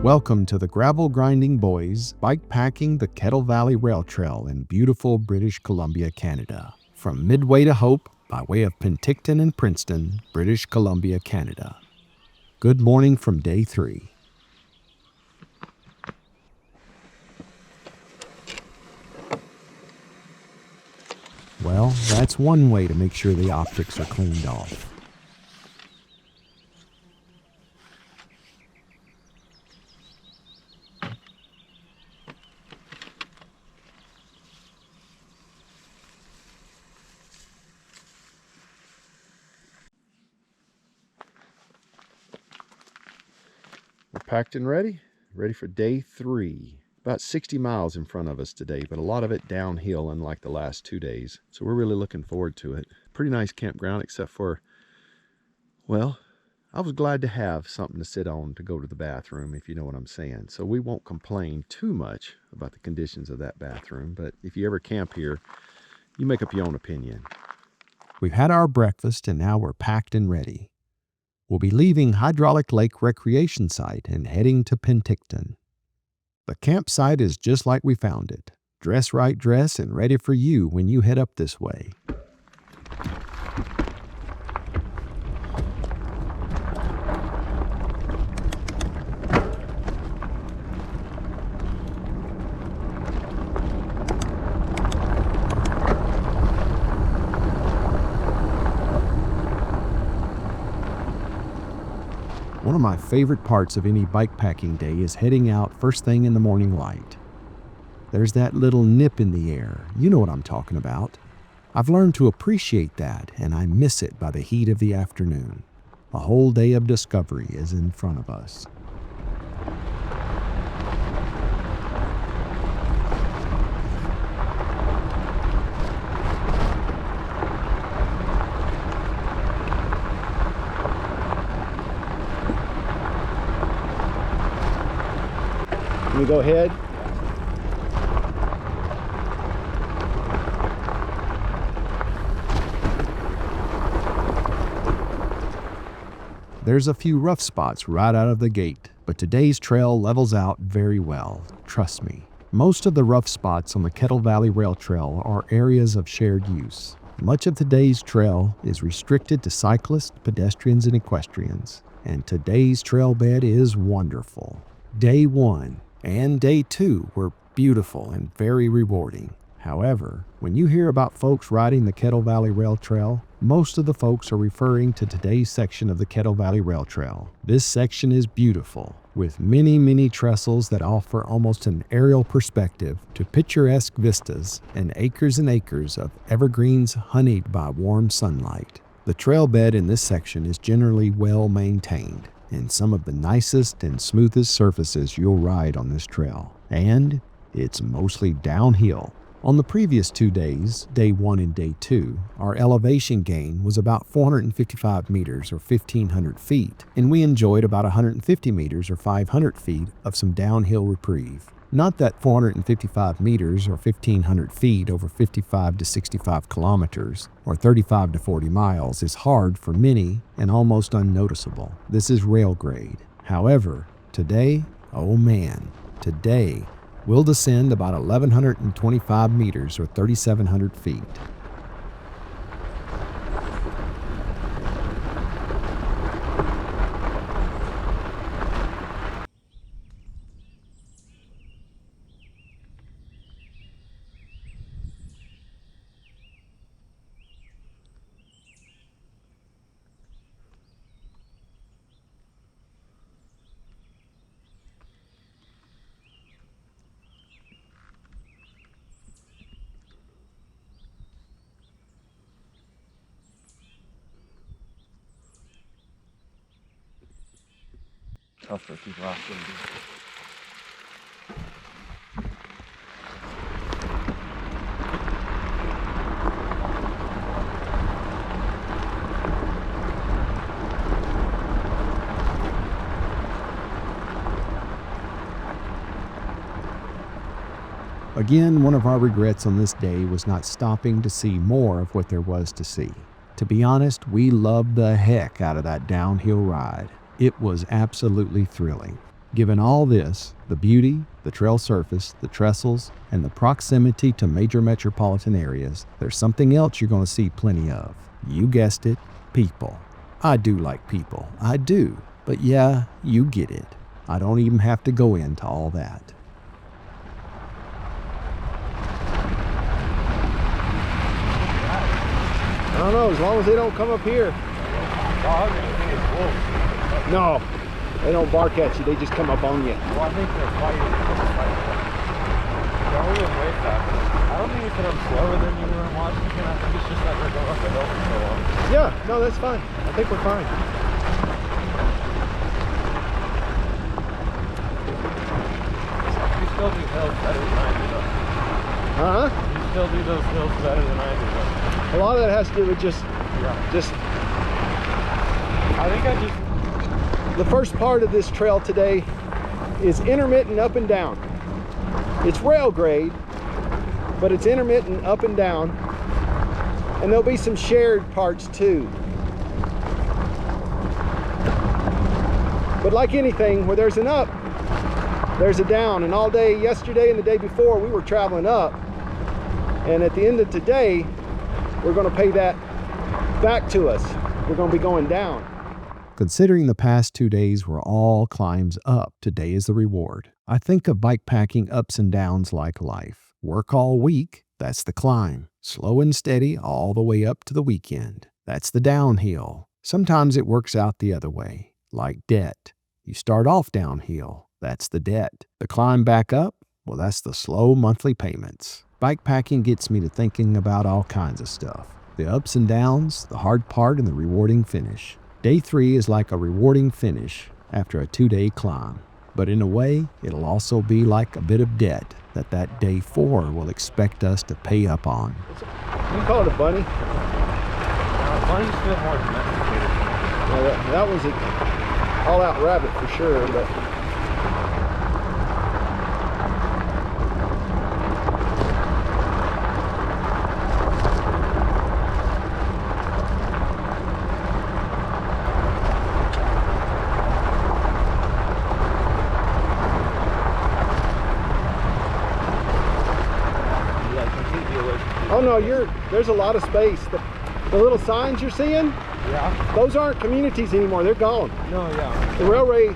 Welcome to the Gravel Grinding Boys bikepacking the Kettle Valley Rail Trail in beautiful British Columbia, Canada. From Midway to Hope by way of Penticton and Princeton, British Columbia, Canada. Good morning from day 3. Well, that's one way to make sure the optics are cleaned off. We're packed and ready for day 3. About 60 miles in front of us today, but a lot of it downhill unlike the last 2 days. So we're really looking forward to it. Pretty nice campground except for, well, I was glad to have something to sit on to go to the bathroom, if you know what I'm saying. So we won't complain too much about the conditions of that bathroom, but if you ever camp here, you make up your own opinion. We've had our breakfast and now we're packed and ready. We'll be leaving Hydraulic Lake Recreation Site and heading to Penticton. The campsite is just like we found it. Dress right dress and ready for you when you head up this way. One of my favorite parts of any bikepacking day is heading out first thing in the morning light. There's that little nip in the air. You know what I'm talking about. I've learned to appreciate that, and I miss it by the heat of the afternoon. A whole day of discovery is in front of us. Can we go ahead? There's a few rough spots right out of the gate, but today's trail levels out very well, trust me. Most of the rough spots on the Kettle Valley Rail Trail are areas of shared use. Much of today's trail is restricted to cyclists, pedestrians, and equestrians, and today's trail bed is wonderful. Day 1 and day 2 were beautiful and very rewarding. However, when you hear about folks riding the Kettle Valley Rail Trail, most of the folks are referring to today's section of the Kettle Valley Rail Trail. This section is beautiful, with many trestles that offer almost an aerial perspective to picturesque vistas and acres of evergreens honeyed by warm sunlight. The trail bed in this section is generally well maintained, and some of the nicest and smoothest surfaces you'll ride on this trail. And it's mostly downhill. On the previous 2 days, day 1 and day 2, our elevation gain was about 455 meters or 1,500 feet, and we enjoyed about 150 meters or 500 feet of some downhill reprieve. Not that 455 meters or 1,500 feet over 55 to 65 kilometers or 35 to 40 miles is hard for many and almost unnoticeable. This is rail grade. However, today, oh man, today we'll descend about 1,125 meters or 3,700 feet. Tough for people out there. Again, one of our regrets on this day was not stopping to see more of what there was to see. To be honest, we loved the heck out of that downhill ride. It was absolutely thrilling. Given all this, the beauty, the trail surface, the trestles, and the proximity to major metropolitan areas, there's something else you're going to see plenty of. You guessed it, people. I do like people, I do. But yeah, you get it. I don't even have to go into all that. I don't know, as long as they don't come up here. No, they don't bark at you, they just come up on you. Well, I think they're fighting. They're moving way faster. I don't think it's that I'm slower than you were watching, and I think it's just that they're going up the hill for so long. Yeah, no, that's fine. I think we're fine. You still do hills better than I do, though. Huh? You still do those hills better than I do, though. A lot of that has to do with I think I just... the first part of this trail today is intermittent up and down. It's rail grade, but it's intermittent up and down. And there'll be some shared parts too. But like anything, where there's an up, there's a down. And all day yesterday and the day before, we were traveling up. And at the end of today, we're going to pay that back to us. We're going to be going down. Considering the past 2 days were all climbs up, today is the reward. I think of bikepacking ups and downs like life. Work all week, that's the climb. Slow and steady all the way up to the weekend. That's the downhill. Sometimes it works out the other way, like debt. You start off downhill, that's the debt. The climb back up, well, that's the slow monthly payments. Bikepacking gets me to thinking about all kinds of stuff. The ups and downs, the hard part, and the rewarding finish. Day 3 is like a rewarding finish after a 2-day climb. But in a way, it'll also be like a bit of debt that day 4 will expect us to pay up on. You call it a bunny? Bunnies feel more domesticated. Yeah, that was an all-out rabbit for sure, but... Oh no, there's a lot of space. The little signs you're seeing, Yeah. those aren't communities anymore, they're gone. No, yeah. The railway,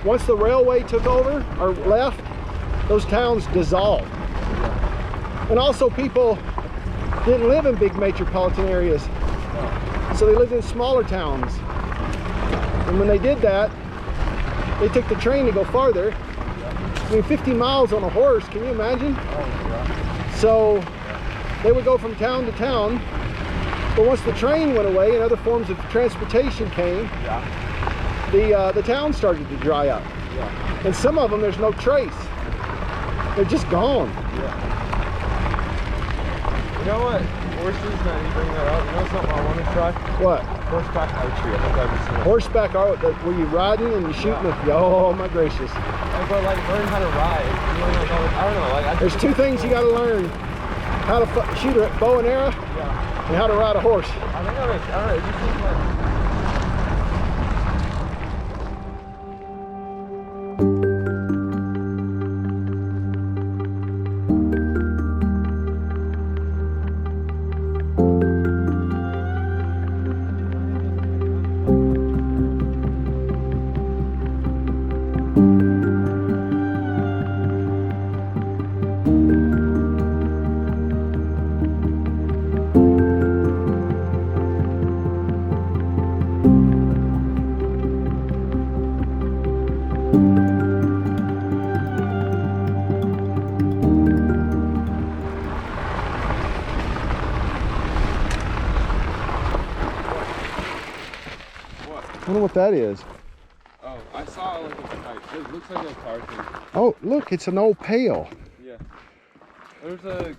once the railway took over or left, those towns dissolved. And also people didn't live in big metropolitan areas, so they lived in smaller towns. And when they did that, they took the train to go farther. I mean, 50 miles on a horse, can you imagine? Oh, yeah. So they would go from town to town, but once the train went away and other forms of transportation came, Yeah. the town started to dry up. Yeah. And some of them, there's no trace. They're just gone. Yeah. You know what? Horses, now you bring that up. You know something I want to try? What? Horseback archery. I think I've seen it. Horseback, were you riding and you shooting? Oh my gracious. But like learn how to ride. You know, like, I don't know. Like, There's 2 things you got to learn. How to shoot a bow and arrow Yeah. and how to ride a horse. I think I don't know. It just seems like... I don't know what that is. Oh, I saw like a pipe. It looks like a car thing. Oh, look, it's an old pail. Yeah. There's a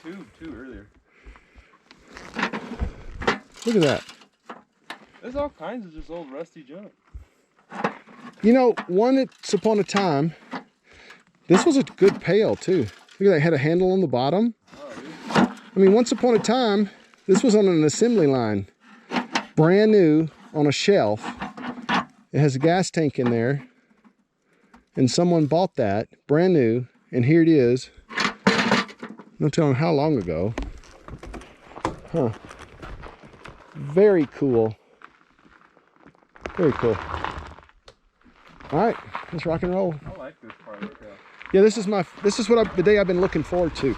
tube too earlier. Look at that. There's all kinds of just old rusty junk. You know, once upon a time, this was a good pail too. Look at that, it had a handle on the bottom. Oh, dude. I mean, once upon a time, this was on an assembly line. Brand new on a shelf. It has a gas tank in there. And someone bought that brand new, and here it is. No telling how long ago. Huh. Very cool. Very cool. All right, let's rock and roll. I like this part of the trail. Yeah, this is the day I've been looking forward to.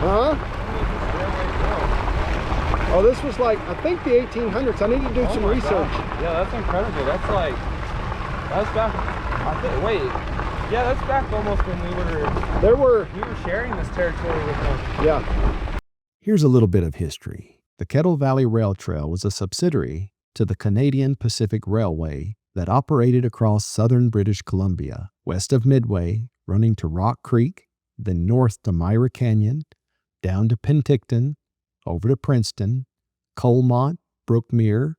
Huh? Oh, this was like, I think the 1800s. I need to do some research. God. Yeah, that's incredible. That's back, yeah, that's back almost when we were sharing this territory with them. Yeah. Here's a little bit of history. The Kettle Valley Rail Trail was a subsidiary to the Canadian Pacific Railway that operated across southern British Columbia, west of Midway, running to Rock Creek, then north to Myra Canyon, down to Penticton, over to Princeton, Colmont, Brookmere,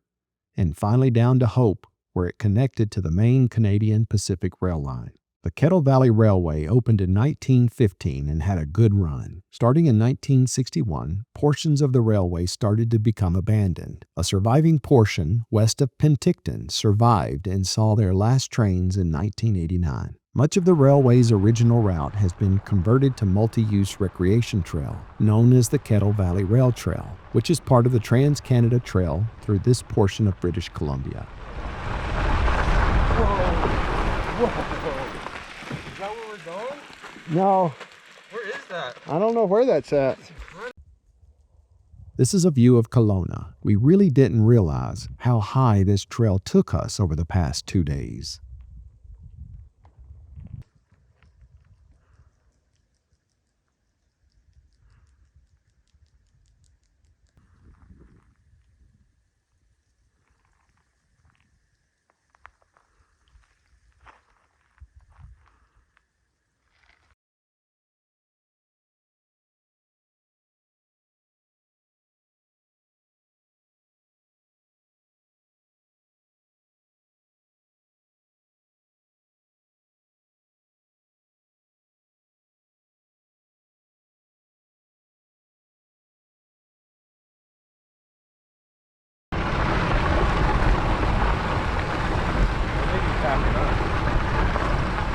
and finally down to Hope, where it connected to the main Canadian Pacific Rail line. The Kettle Valley Railway opened in 1915 and had a good run. Starting in 1961, portions of the railway started to become abandoned. A surviving portion west of Penticton survived and saw their last trains in 1989. Much of the railway's original route has been converted to multi-use recreation trail, known as the Kettle Valley Rail Trail, which is part of the Trans-Canada Trail through this portion of British Columbia. Whoa. Is that where we're going? No. Where is that? I don't know where that's at. This is a view of Kelowna. We really didn't realize how high this trail took us over the past 2 days.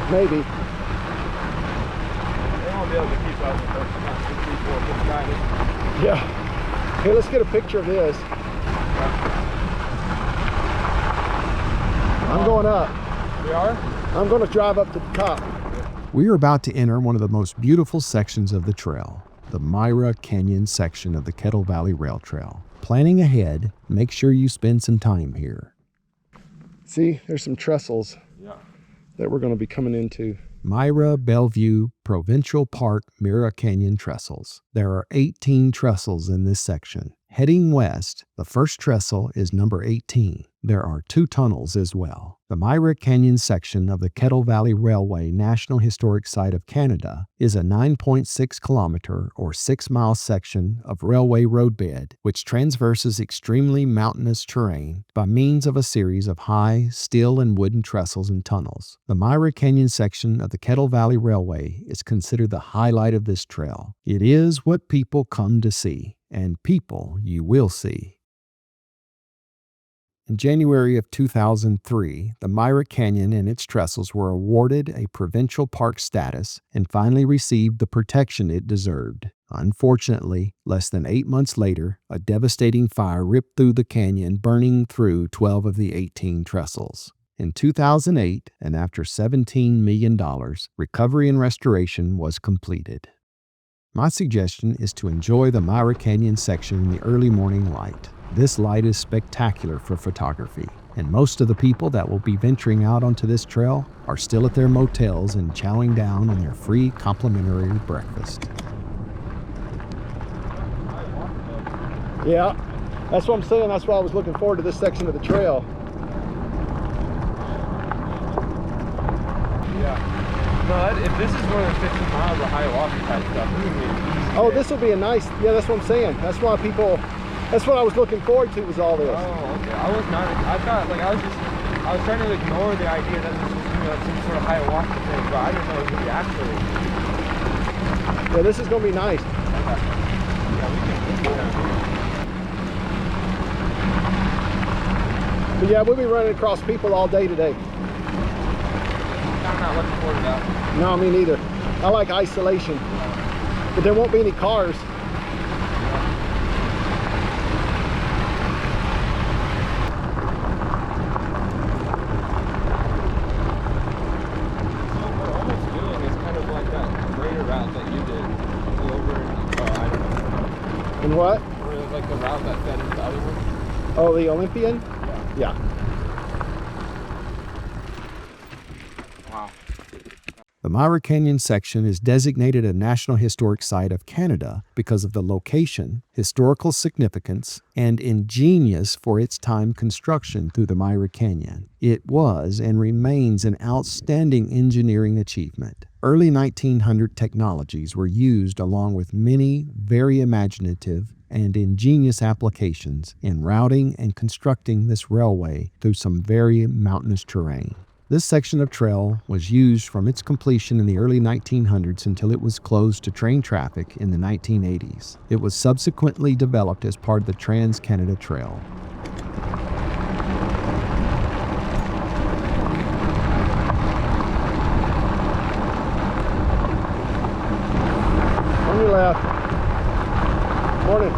Maybe. They won't be able to keep up with us. 2, 3, 4, 5, 9. Yeah. Okay, let's get a picture of this. I'm going up. We are? I'm going to drive up to the top. We are about to enter one of the most beautiful sections of the trail, the Myra Canyon section of the Kettle Valley Rail Trail. Planning ahead, make sure you spend some time here. See, there's some trestles. Yeah. That we're going to be coming into. Myra Bellevue Provincial Park Myra Canyon Trestles. There are 18 trestles in this section. Heading west, the first trestle is number 18. There are 2 tunnels as well. The Myra Canyon section of the Kettle Valley Railway National Historic Site of Canada is a 9.6 kilometer or 6 mile section of railway roadbed which transverses extremely mountainous terrain by means of a series of high steel and wooden trestles and tunnels. The Myra Canyon section of the Kettle Valley Railway is considered the highlight of this trail. It is what people come to see, and people you will see. In January of 2003, the Myra Canyon and its trestles were awarded a provincial park status and finally received the protection it deserved. Unfortunately, less than 8 months later, a devastating fire ripped through the canyon, burning through 12 of the 18 trestles. In 2008, and after $17 million, recovery and restoration was completed. My suggestion is to enjoy the Myra Canyon section in the early morning light. This light is spectacular for photography, and most of the people that will be venturing out onto this trail are still at their motels and chowing down on their free complimentary breakfast. Yeah, that's what I'm saying. That's why I was looking forward to this section of the trail. Yeah. No, if this is more than 15 miles of Hiawassee type stuff, this is going to be easy. Oh, this will be a nice, yeah, that's what I'm saying. That's why people, that's what I was looking forward to was all this. Oh, okay. I was trying to ignore the idea that this was going to me like some sort of high walking thing, but I didn't know it was going to be actually. Yeah, this is going to be nice. Okay. Yeah, we can do that. But yeah, we'll be running across people all day today. I'm not looking forward to that. No, me neither. I like isolation. But there won't be any cars. And what? Or it was like the route that fed into the other one? Oh, the Olympian? Yeah. Yeah. Wow. The Myra Canyon section is designated a National Historic Site of Canada because of the location, historical significance, and ingenious for its time construction through the Myra Canyon. It was and remains an outstanding engineering achievement. Early 1900 technologies were used along with many very imaginative and ingenious applications in routing and constructing this railway through some very mountainous terrain. This section of trail was used from its completion in the early 1900s until it was closed to train traffic in the 1980s. It was subsequently developed as part of the Trans-Canada Trail. On your left. Morning.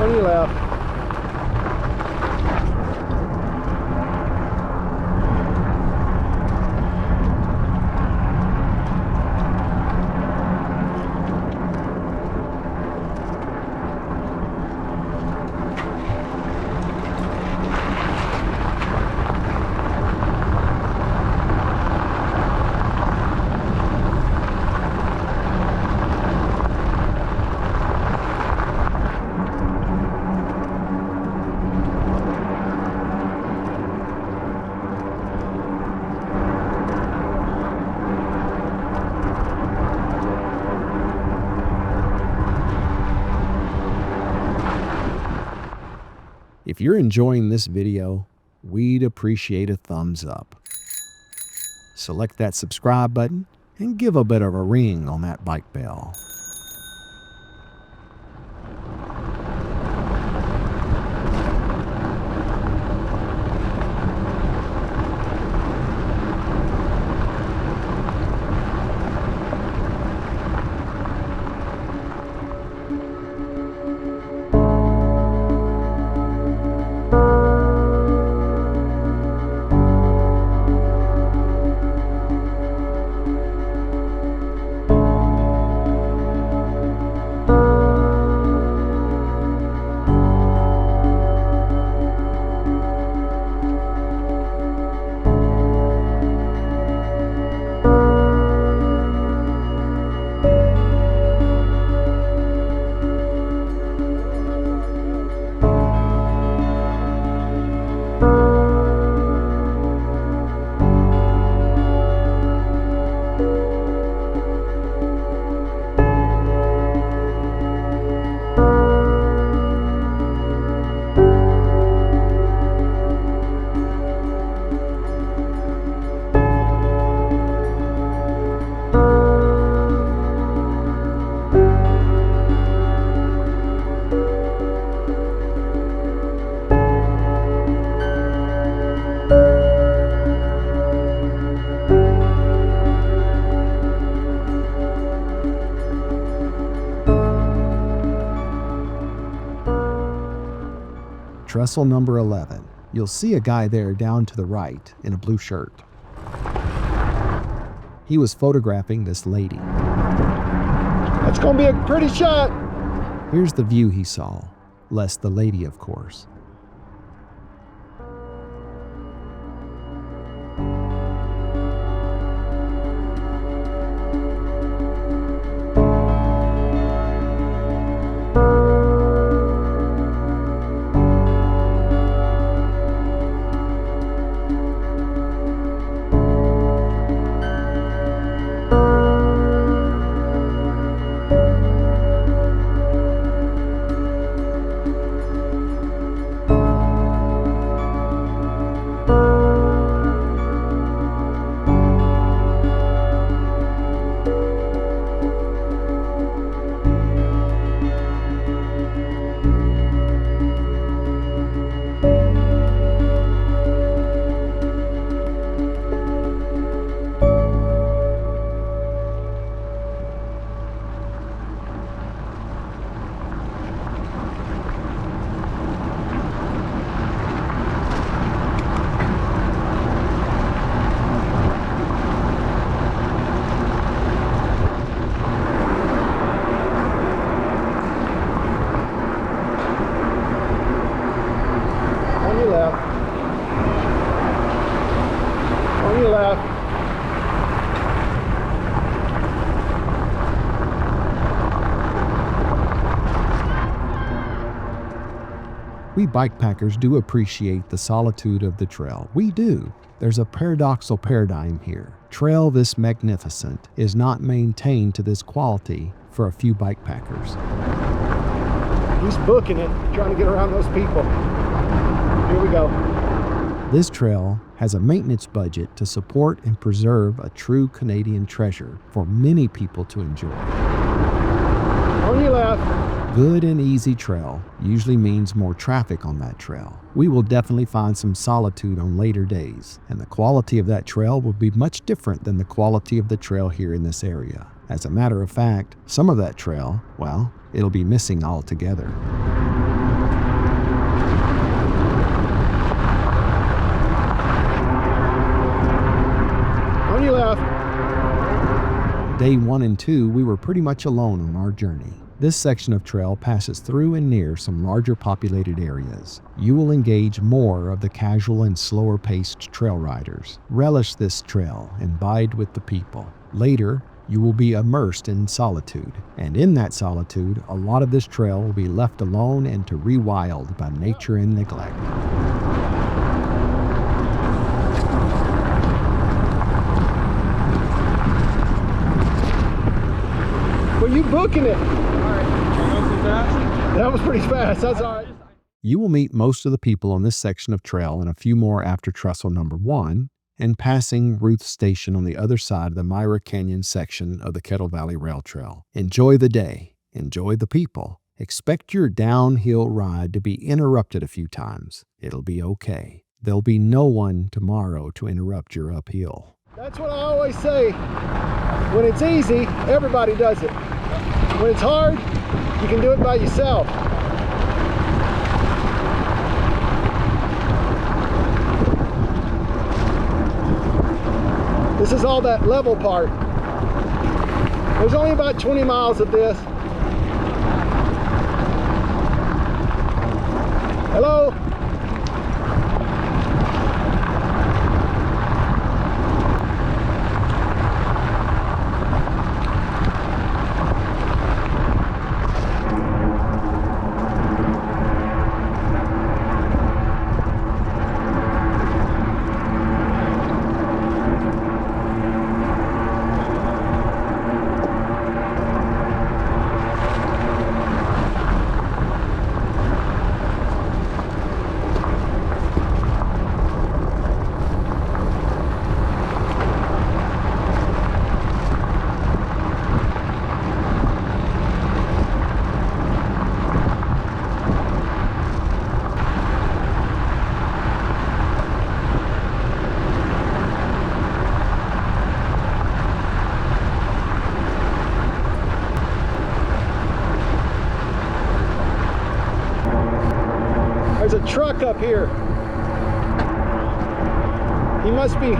On your left. If you're enjoying this video, we'd appreciate a thumbs up. Select that subscribe button and give a bit of a ring on that bike bell. trestle number 11. You'll see a guy there down to the right in a blue shirt. He was photographing this lady. That's gonna be a pretty shot. Here's the view he saw, less the lady, of course. We bikepackers do appreciate the solitude of the trail. We do. There's a paradoxical paradigm here. Trail this magnificent is not maintained to this quality for a few bikepackers. He's booking it, trying to get around those people. Here we go. This trail has a maintenance budget to support and preserve a true Canadian treasure for many people to enjoy. On your left. Good and easy trail usually means more traffic on that trail. We will definitely find some solitude on later days, and the quality of that trail will be much different than the quality of the trail here in this area. As a matter of fact, some of that trail, well, it'll be missing altogether. On your left. Day 1 and 2, we were pretty much alone on our journey. This section of trail passes through and near some larger populated areas. You will engage more of the casual and slower paced trail riders. Relish this trail and bide with the people. Later, you will be immersed in solitude. And in that solitude, a lot of this trail will be left alone and to rewild by nature and neglect. Well, you booking it. Fast? That was pretty fast. That's all right. You will meet most of the people on this section of trail and a few more after trestle number 1 and passing Ruth Station on the other side of the Myra Canyon section of the Kettle Valley Rail Trail. Enjoy the day. Enjoy the people. Expect your downhill ride to be interrupted a few times. It'll be okay. There'll be no one tomorrow to interrupt your uphill. That's what I always say. When it's easy, everybody does it. When it's hard, you can do it by yourself. This is all that level part. There's only about 20 miles of this. Hello? here. He must be.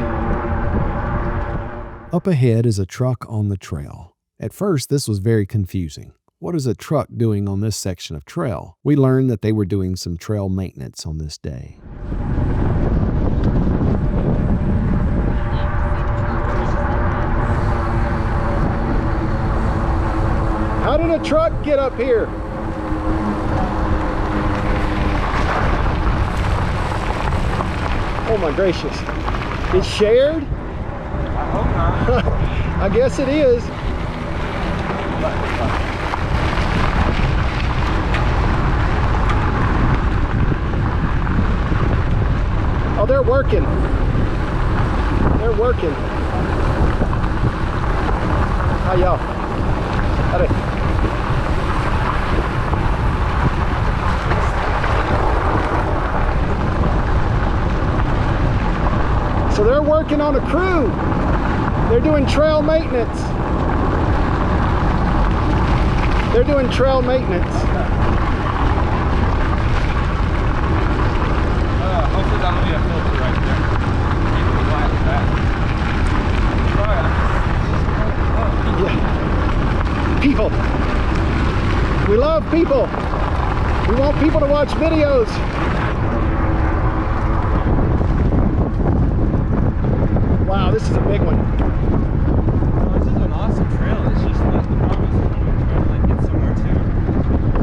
Up ahead is a truck on the trail. At first, this was very confusing. What is a truck doing on this section of trail? We learned that they were doing some trail maintenance on this day. How did a truck get up here? Oh my gracious. It's shared? I hope not. I guess it is. Oh, they're working. They're working. Hi, y'all. Howdy. So they're working on a crew. They're doing trail maintenance. They're doing trail maintenance. Hopefully that'll be a filter right there. Keep it light like that. Yeah. People. We love people. We want people to watch videos. Wow, this is a big one. This is an awesome trail. It's just that the problem is when you're trying to like get somewhere too,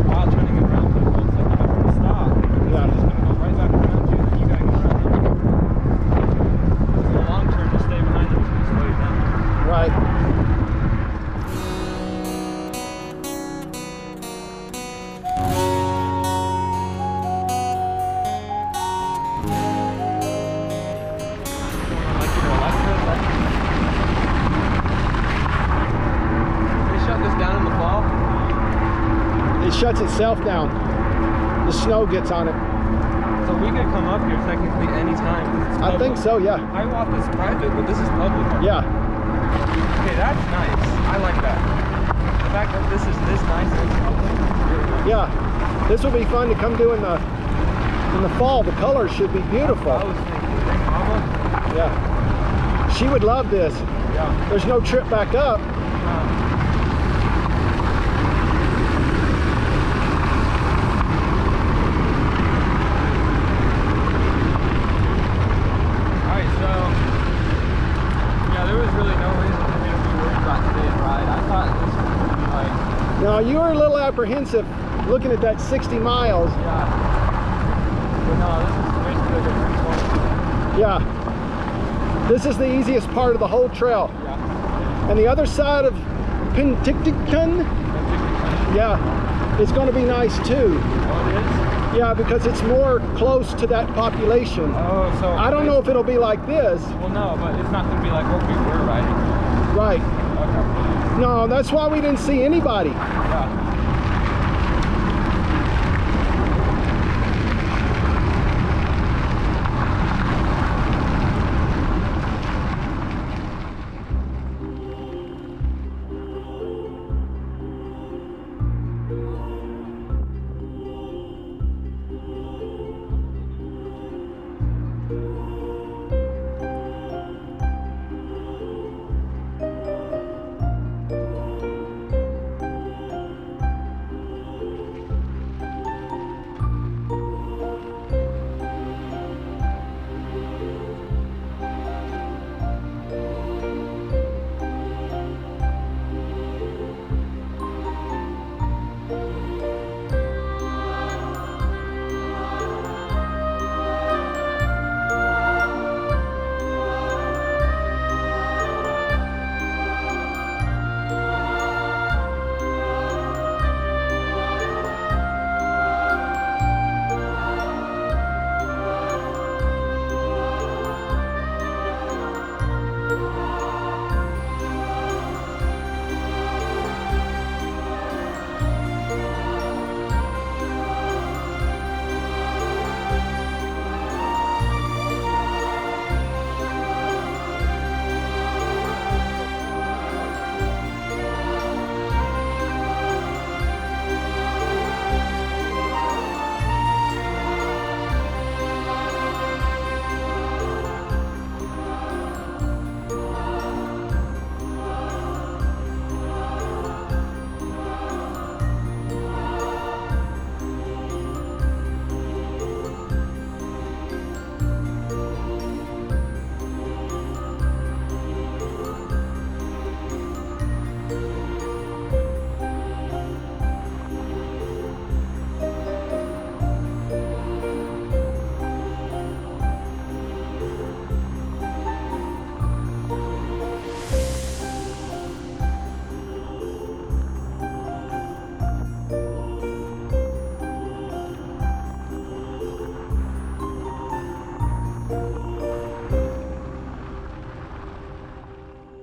while trying to get around people, it's like you have to stop. Yeah. It's just gonna go right back around you, and then you gotta get around them. In the long term, just stay behind them and slow you down. Right. Like your Alexa, they shut this down in the fall. It shuts itself down. The snow gets on it. So we could come up here technically any time. 'Cause it's I think public. so, yeah. I want this private, but this is public. Yeah. Okay, that's nice. I like that. The fact that this is this nice and it's public is really nice. Yeah. This will be fun to come do in the fall. The colors should be beautiful. I was thinking, bring mama. Yeah. She would love this. Yeah. There's no trip back up. Alright, so yeah, there was really no reason for me to be worried about today's ride. I thought this was gonna be like, Now, you were a little apprehensive looking at that 60 miles. yeah. But no, this is basically a different one. Yeah. This is the easiest part of the whole trail. Yeah. And the other side of Penticton, yeah, it's going to be nice too. Oh, it is? Yeah, because it's more close to that population. Oh, so I don't know if it'll be like this. well, no, but it's not gonna be like what we were riding. Right. Okay. No, that's why we didn't see anybody. Yeah.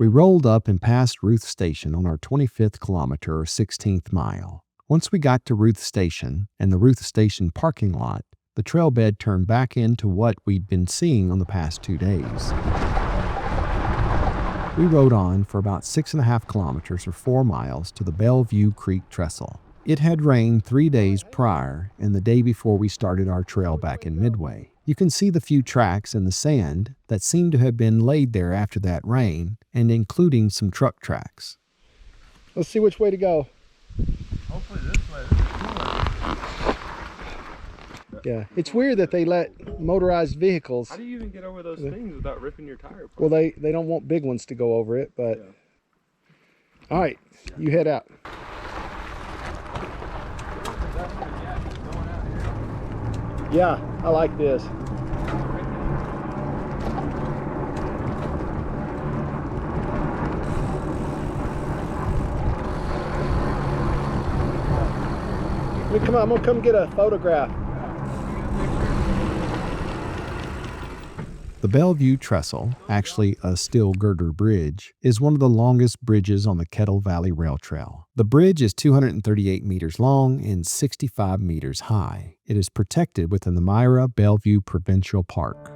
We rolled up and passed Ruth Station on our 25th kilometer or 16th mile. Once we got to Ruth Station and the Ruth Station parking lot, the trail bed turned back into what we'd been seeing on the past 2 days. We rode on for about 6.5 kilometers or 4 miles to the Bellevue Creek Trestle. It had rained 3 days prior and the day before we started our trail back in Midway. You can see the few tracks in the sand that seem to have been laid there after that rain, and including some truck tracks. Let's see which way to go. Hopefully this way. This is cooler. Yeah, it's weird that they let motorized vehicles. How do you even get over those things without ripping your tire apart? Well, they don't want big ones to go over it, but. Yeah. All right, you head out. Yeah, I like this. Come on, I'm gonna come get a photograph. The Bellevue Trestle, actually a steel girder bridge, is one of the longest bridges on the Kettle Valley Rail Trail. The bridge is 238 meters long and 65 meters high. It is protected within the Myra Bellevue Provincial Park.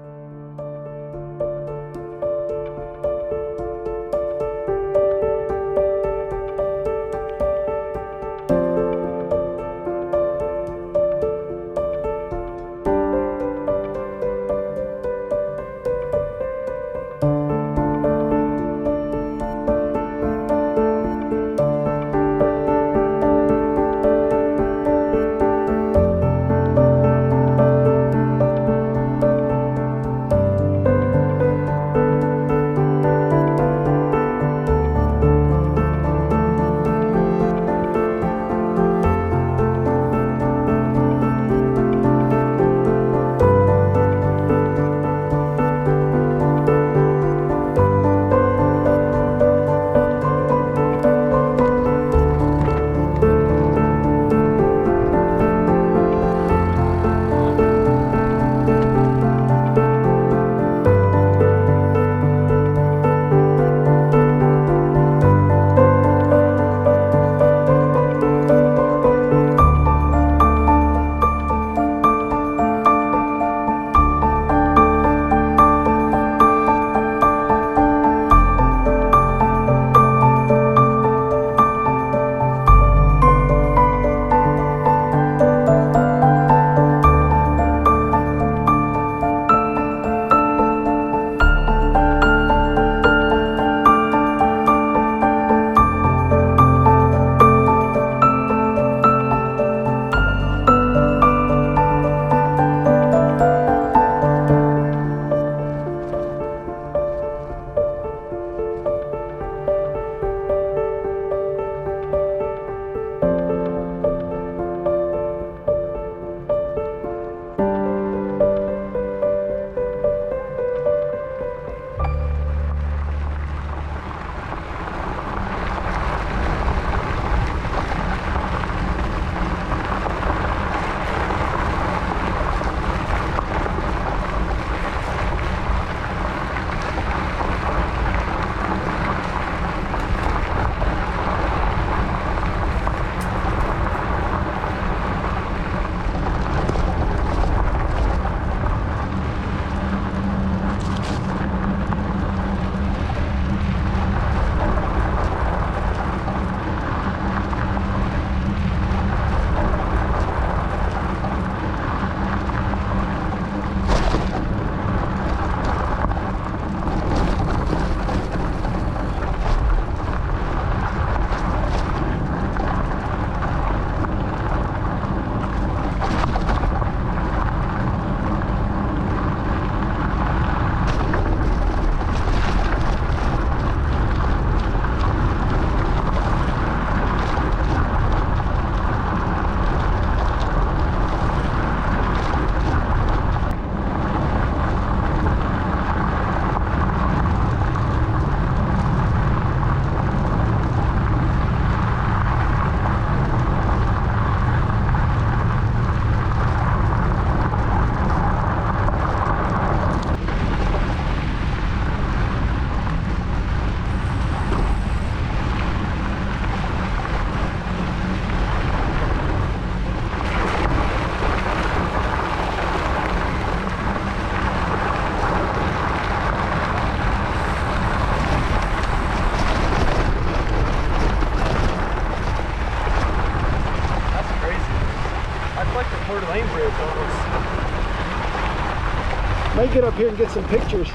May get up here and get some pictures.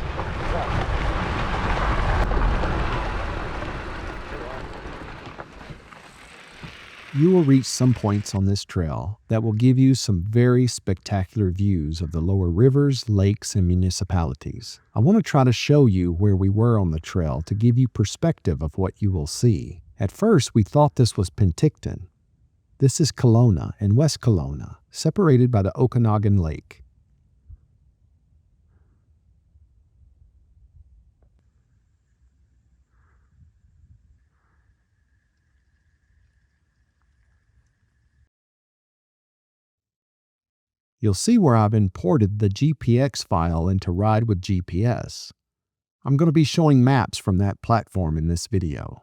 You will reach some points on this trail that will give you some very spectacular views of the lower rivers, lakes, and municipalities. I want to try to show you where we were on the trail to give you perspective of what you will see. At first, we thought this was Penticton. This is Kelowna and West Kelowna, separated by the Okanagan Lake. You'll see where I've imported the GPX file into Ride with GPS. I'm going to be showing maps from that platform in this video.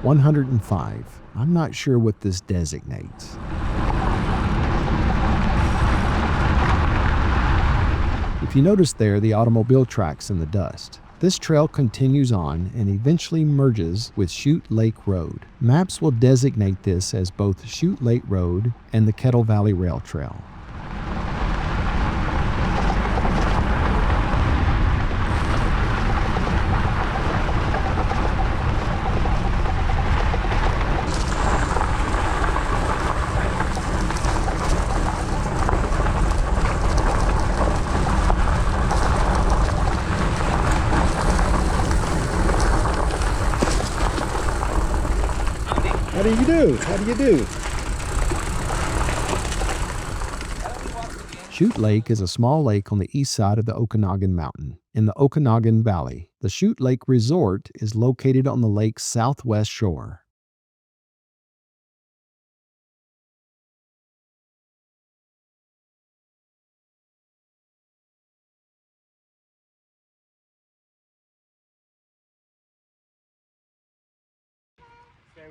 $105. I'm not sure what this designates. If you notice there, the automobile tracks in the dust. This trail continues on and eventually merges with Chute Lake Road. Maps will designate this as both Chute Lake Road and the Kettle Valley Rail Trail. How do you do? How do you do? Chute Lake is a small lake on the east side of the Okanagan Mountain, in the Okanagan Valley. The Chute Lake Resort is located on the lake's southwest shore.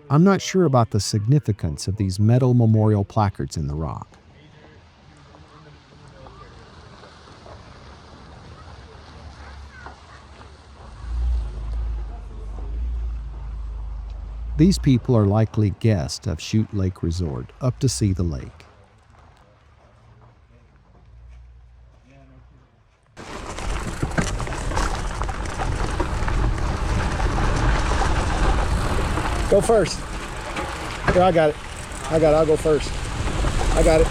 I'm not sure about the significance of these metal memorial placards in the rock. These people are likely guests of Chute Lake Resort, up to see the lake. Go first. Here, I got it. I'll go first. I got it.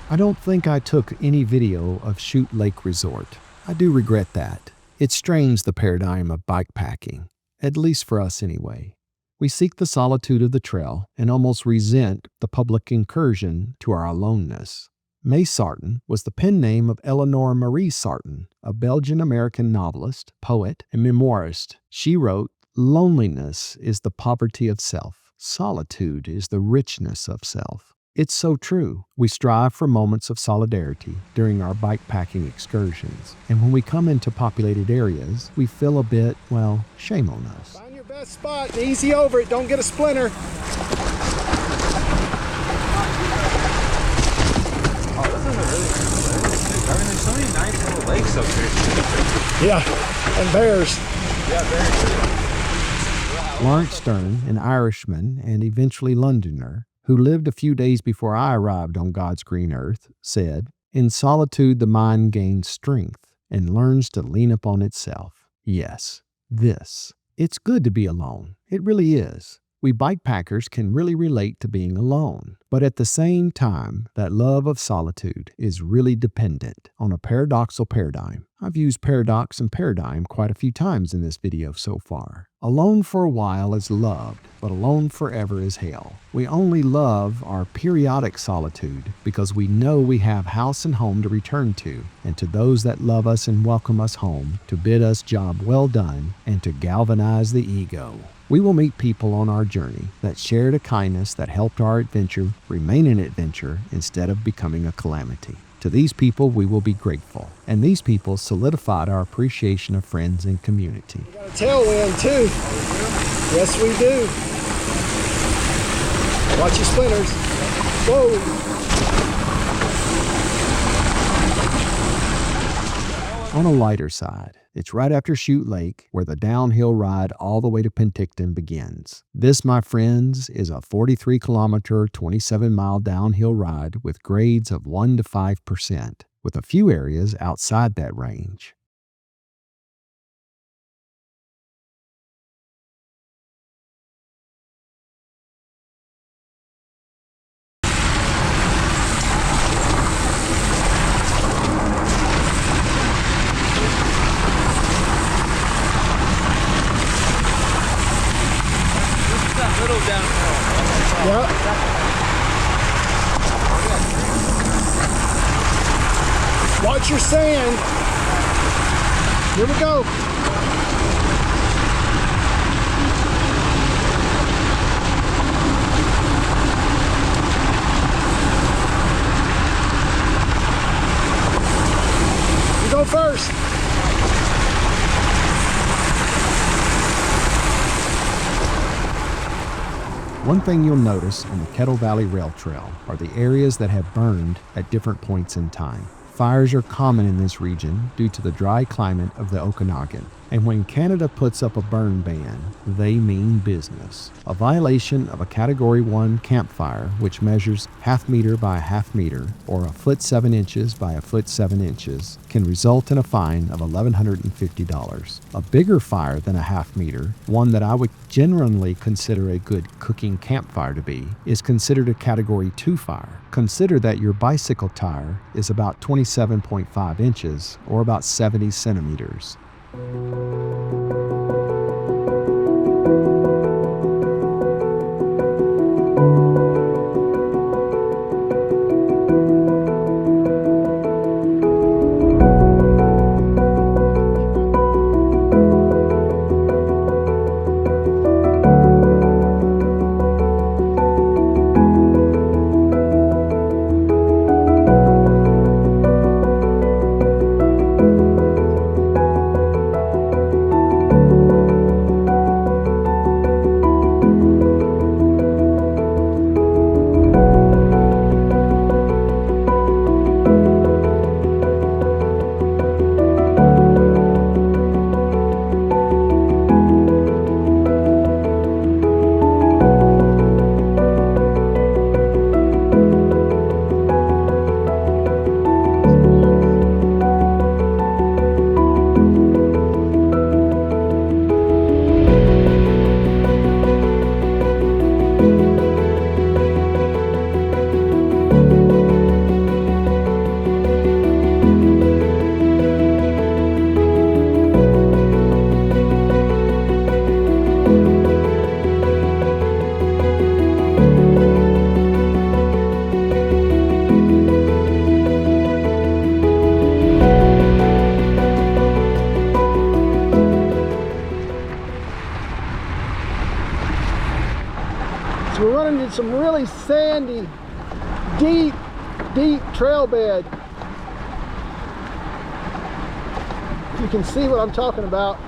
I don't think I took any video of Chute Lake Resort. I do regret that. It strains the paradigm of bikepacking, at least for us anyway. We seek the solitude of the trail and almost resent the public incursion to our aloneness. May Sarton was the pen name of Eleanor Marie Sarton, a Belgian-American novelist, poet, and memoirist. She wrote, "Loneliness is the poverty of self. Solitude is the richness of self." It's so true. We strive for moments of solidarity during our bikepacking excursions. And when we come into populated areas, we feel a bit, well, shame on us. Find your best spot and easy over it. Don't get a splinter. Oh, this isn't really good. I mean, so many nice little lakes up here. Yeah, and bears. Yeah, very good. Lawrence Stern, an Irishman and eventually Londoner, who lived a few days before I arrived on God's green earth, said, "In solitude the mind gains strength and learns to lean upon itself." Yes, this. It's good to be alone. It really is. We bikepackers can really relate to being alone. But at the same time, that love of solitude is really dependent on a paradoxal paradigm. I've used paradox and paradigm quite a few times in this video so far. Alone for a while is loved, but alone forever is hell. We only love our periodic solitude because we know we have house and home to return to, and to those that love us and welcome us home, to bid us job well done, and to galvanize the ego. We will meet people on our journey that shared a kindness that helped our adventure remain an adventure instead of becoming a calamity. To these people, we will be grateful, and these people solidified our appreciation of friends and community. We got a tailwind too. Yes, we do. Watch your splinters. Whoa. On a lighter side, it's right after Chute Lake where the downhill ride all the way to Penticton begins. This, my friends, is a 43-kilometer, 27-mile downhill ride with grades of 1 to 5%, with a few areas outside that range. Little downhill. Yep. Watch your sand. Here we go. You go first. One thing you'll notice on the Kettle Valley Rail Trail are the areas that have burned at different points in time. Fires are common in this region due to the dry climate of the Okanagan. And when Canada puts up a burn ban, they mean business. A violation of a Category 1 campfire, which measures 1/2 meter by 1/2 meter, or 1 foot 7 inches by 1 foot 7 inches, can result in a fine of $1,150. A bigger fire than 1/2 meter, one that I would generally consider a good cooking campfire to be, is considered a Category 2 fire. Consider that your bicycle tire is about 27.5 inches, or about 70 centimeters. So we're running in some really sandy, deep trail bed. You can see what I'm talking about.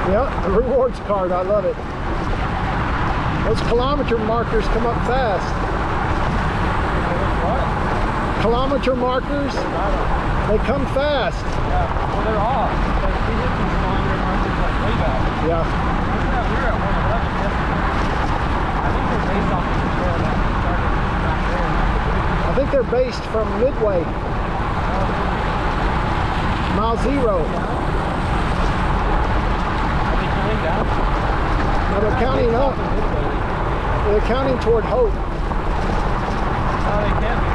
Yep, the rewards card, I love it. Those kilometer markers come up fast. What? Kilometer markers, they come fast. Yeah, well they're off. Like, we hit these kilometer markers like way back. Yeah. We were at 111 yesterday. I think they're based off of the trail that started back there. I think they're based from Midway. Mile 0. Are they counting down? No, they're counting up. They're counting toward Hope. No, they can't be.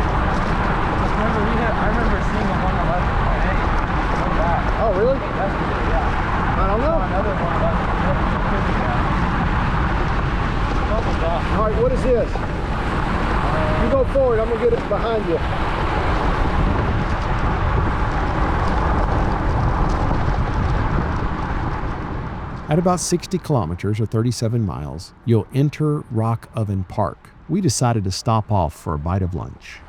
Remember, I remember seeing a 111.8. Way back. Oh, really? Yesterday, yeah. I don't know. Another 111. Doubled up. All right, what is this? You go forward, I'm gonna get it behind you. At about 60 kilometers or 37 miles, you'll enter Rock Oven Park. We decided to stop off for a bite of lunch.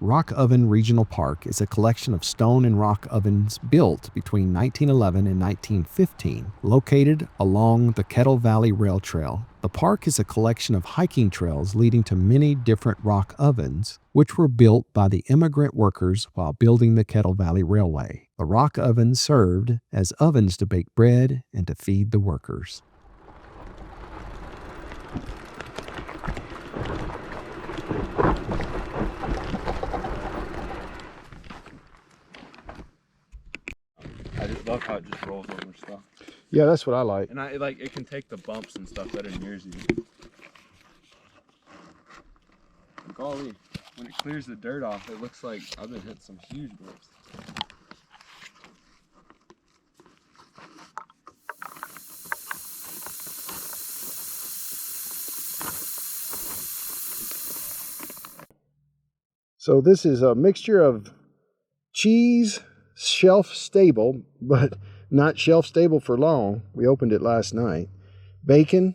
Rock Oven Regional Park is a collection of stone and rock ovens built between 1911 and 1915, located along the Kettle Valley Rail Trail. The park is a collection of hiking trails leading to many different rock ovens, which were built by the immigrant workers while building the Kettle Valley Railway. The rock ovens served as ovens to bake bread and to feed the workers. I just love how it just rolls over stuff. Yeah, that's what I like. And it can take the bumps and stuff better than yours even. Golly, when it clears the dirt off, it looks like I've been hitting some huge bumps. So this is a mixture of cheese, shelf stable, but not shelf stable for long. We opened it last night. Bacon,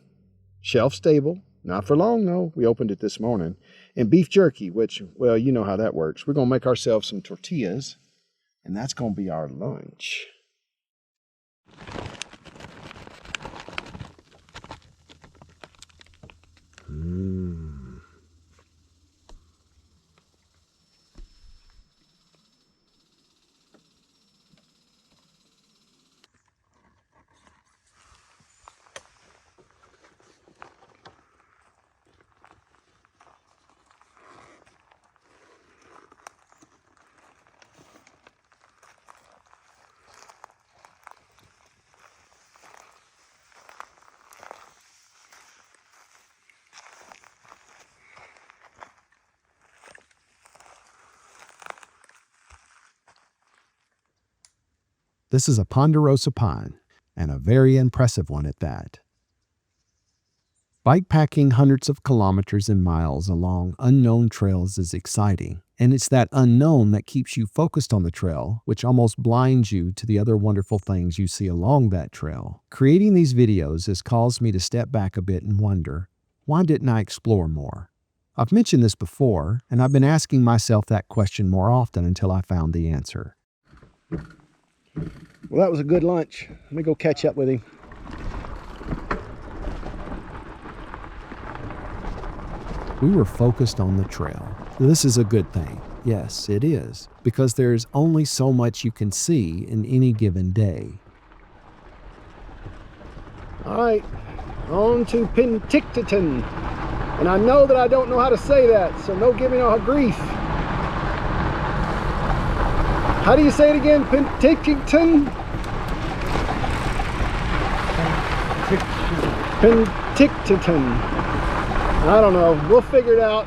shelf stable, not for long though. We opened it this morning. And beef jerky, which, well, you know how that works. We're going to make ourselves some tortillas, and that's going to be our lunch. This is a ponderosa pine, and a very impressive one at that. Bikepacking hundreds of kilometers and miles along unknown trails is exciting, and it's that unknown that keeps you focused on the trail, which almost blinds you to the other wonderful things you see along that trail. Creating these videos has caused me to step back a bit and wonder, why didn't I explore more? I've mentioned this before, and I've been asking myself that question more often until I found the answer. Well, that was a good lunch. Let me go catch up with him. We were focused on the trail. This is a good thing. Yes, it is, because there's only so much you can see in any given day. All right, on to Penticton. And I know that I don't know how to say that, so no give me no grief. How do you say it again? Penticton? Penticton. I don't know. We'll figure it out.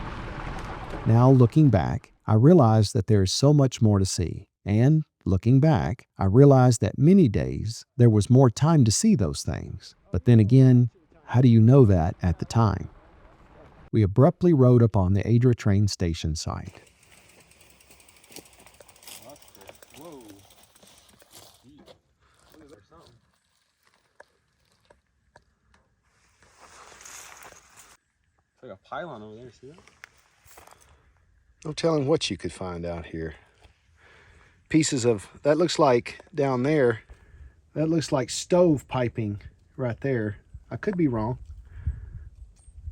Now, looking back, I realized that there is so much more to see. And looking back, I realized that many days there was more time to see those things. But then again, how do you know that at the time? We abruptly rode up on the Adra train station site. Whoa. Look at that something. It's like a pylon over there, see that? No telling what you could find out here. Pieces of, that looks like down there, That looks like stove piping right there. I could be wrong,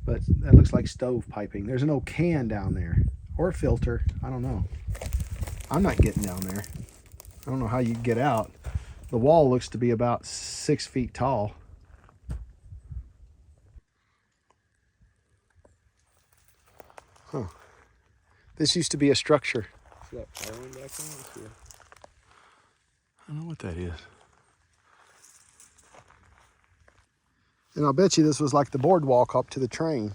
but that looks like stove piping. There's an old can down there, or a filter. I don't know. I'm not getting down there. I don't know how you get out. The wall looks to be about 6 feet tall. Huh. This used to be a structure. See that fire back there? Let's see. I don't know what that is. And I'll bet you this was like the boardwalk up to the train.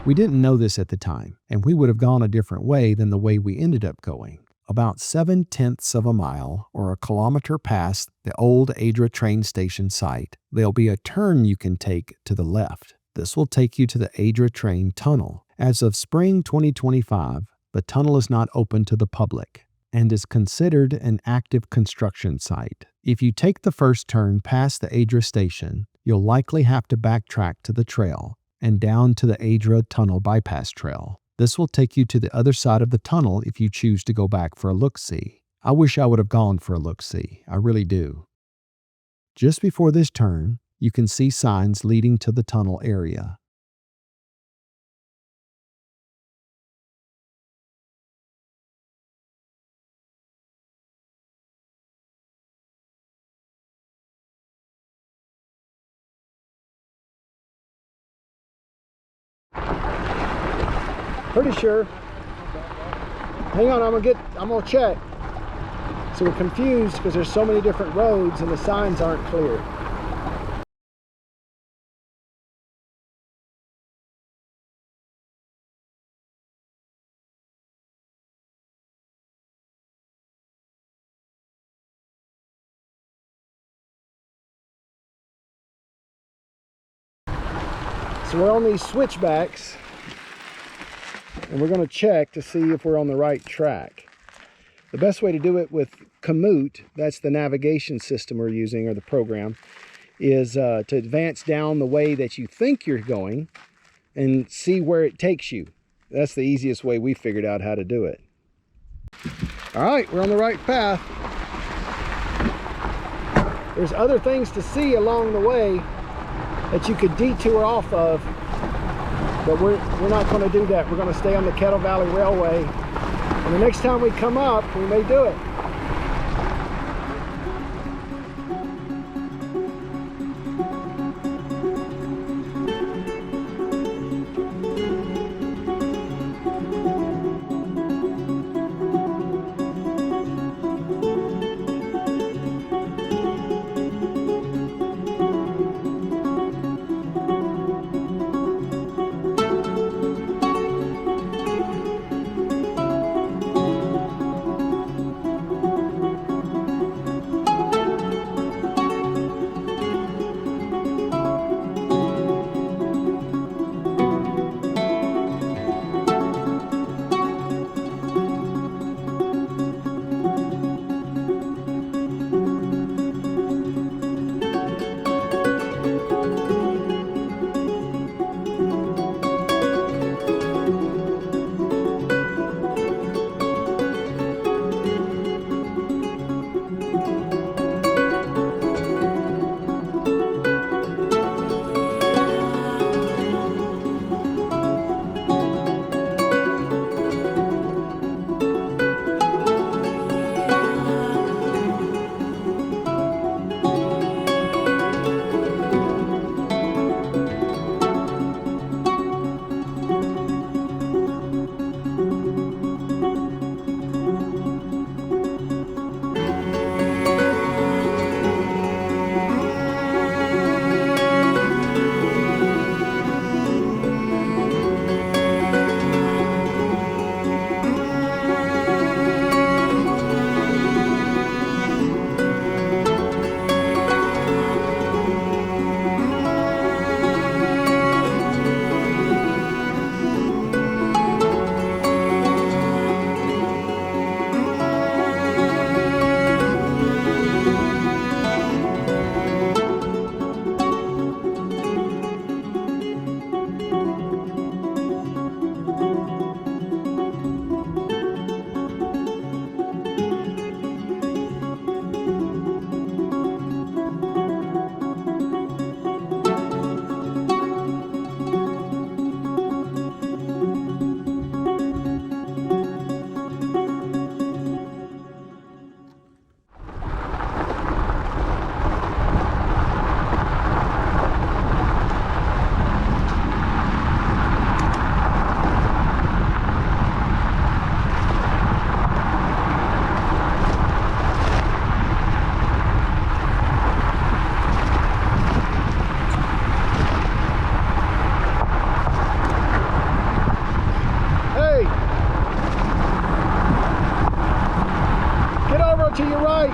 We didn't know this at the time, and we would have gone a different way than the way we ended up going. About 7/10 of a mile, or a kilometer past the old Adra train station site, there'll be a turn you can take to the left. This will take you to the Adra train tunnel. As of spring 2025, the tunnel is not open to the public and is considered an active construction site. If you take the first turn past the Adra station, you'll likely have to backtrack to the trail and down to the Adra Tunnel Bypass Trail. This will take you to the other side of the tunnel if you choose to go back for a look-see. I wish I would have gone for a look-see. I really do. Just before this turn, you can see signs leading to the tunnel area. Pretty sure. Hang on, I'm gonna check. So we're confused because there's so many different roads and the signs aren't clear. So we're on these switchbacks, and we're going to check to see if we're on the right track. The best way to do it with Komoot, that's the navigation system we're using, or the program, is to advance down the way that you think you're going and see where it takes you. That's the easiest way we figured out how to do it. All right, we're on the right path. There's other things to see along the way that you could detour off of, but we're not going to do that. We're going to stay on the Kettle Valley Railway, and the next time we come up, we may do it. to your right.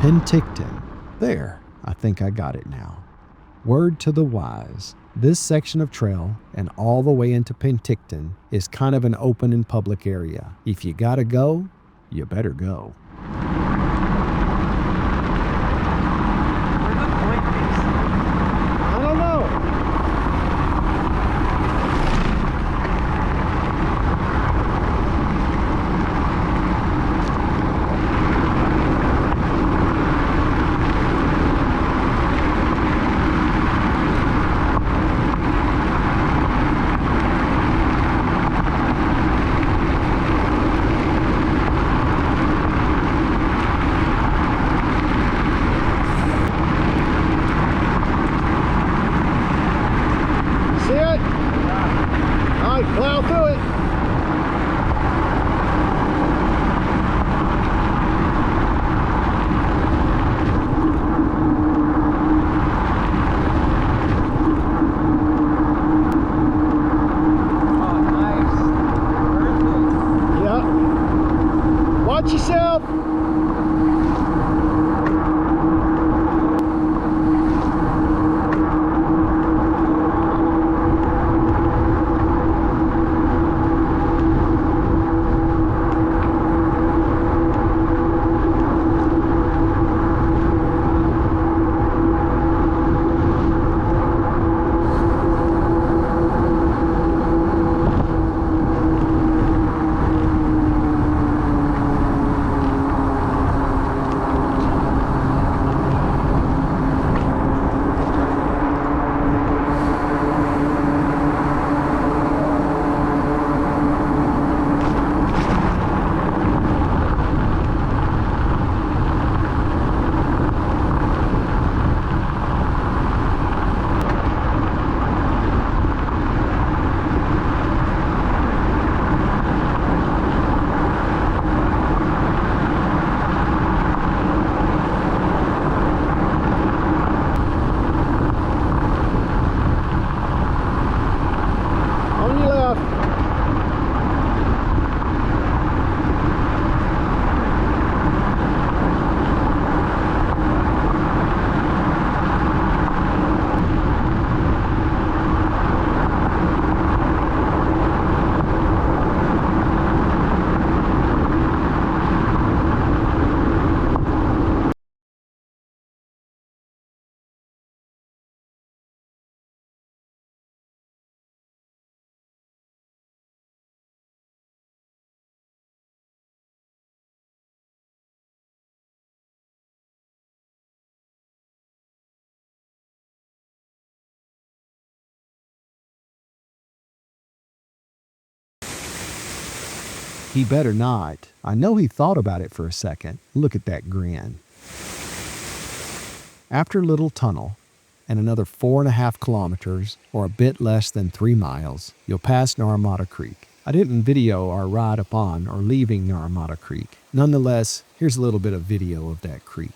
Penticton. There, I think I got it now. Word to the wise, this section of trail and all the way into Penticton is kind of an open and public area. If you gotta go, you better go. Where's the point is? I don't know. See it? All right, plow through it. Oh, nice. Perfect. Yeah. Watch yourself. On your left. He better not. I know he thought about it for a second. Look at that grin. After a little tunnel, and another 4.5 kilometers, or a bit less than 3 miles, you'll pass Naramata Creek. I didn't video our ride upon or leaving Naramata Creek. Nonetheless, here's a little bit of video of that creek.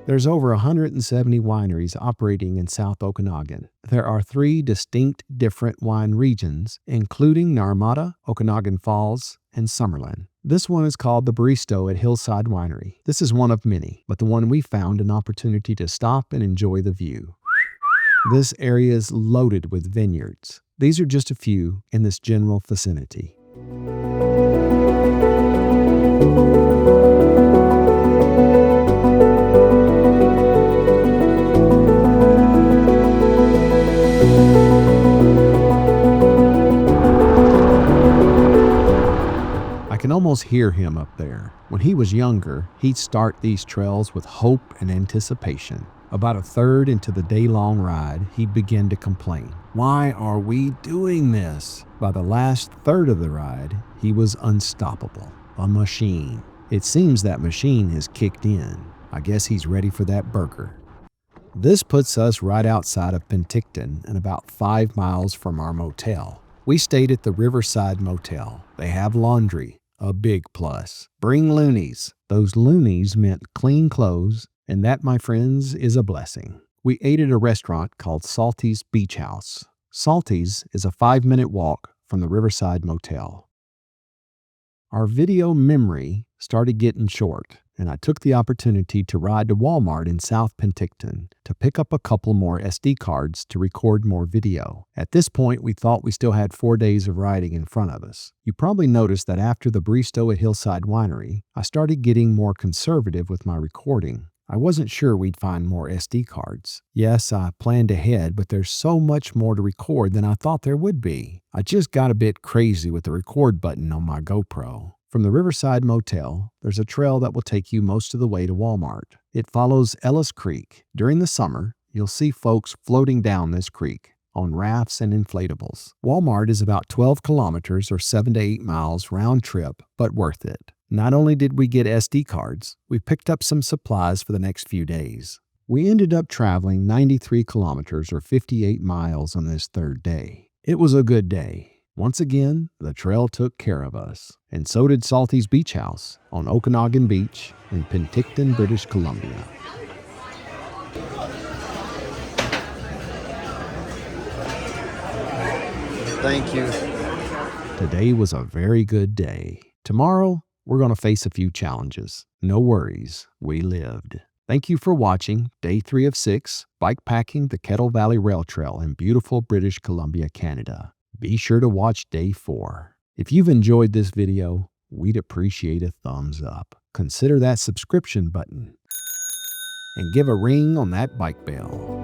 There's over 170 wineries operating in South Okanagan. There are 3 distinct different wine regions, including Naramata, Okanagan Falls, and Summerlin. This one is called the Bristow at Hillside Winery. This is one of many, but the one we found an opportunity to stop and enjoy the view. This area is loaded with vineyards. These are just a few in this general vicinity. I can almost hear him up there. When he was younger, he'd start these trails with hope and anticipation. About a third into the day-long ride, he'd begin to complain. Why are we doing this? By the last third of the ride, he was unstoppable. A machine. It seems that machine has kicked in. I guess he's ready for that burger. This puts us right outside of Penticton and about 5 miles from our motel. We stayed at the Riverside Motel. They have laundry, a big plus. Bring loonies. Those loonies meant clean clothes, and that, my friends, is a blessing. We ate at a restaurant called Salty's Beach House. Salty's is a 5-minute walk from the Riverside Motel. Our video memory started getting short, and I took the opportunity to ride to Walmart in South Penticton to pick up a couple more SD cards to record more video. At this point, we thought we still had 4 days of riding in front of us. You probably noticed that after the Bristow at Hillside Winery, I started getting more conservative with my recording. I wasn't sure we'd find more SD cards. Yes, I planned ahead, but there's so much more to record than I thought there would be. I just got a bit crazy with the record button on my GoPro. From the Riverside Motel, there's a trail that will take you most of the way to Walmart. It follows Ellis Creek. During the summer, you'll see folks floating down this creek on rafts and inflatables. Walmart is about 12 kilometers or 7 to 8 miles round trip, but worth it. Not only did we get SD cards, we picked up some supplies for the next few days. We ended up traveling 93 kilometers or 58 miles on this third day. It was a good day. Once again, the trail took care of us, and so did Salty's Beach House on Okanagan Beach in Penticton, British Columbia. Thank you. Today was a very good day. Tomorrow, we're going to face a few challenges. No worries, we lived. Thank you for watching Day 3 of 6, Bikepacking the Kettle Valley Rail Trail in beautiful British Columbia, Canada. Be sure to watch Day 4. If you've enjoyed this video, we'd appreciate a thumbs up. Consider that subscription button and give a ring on that bike bell.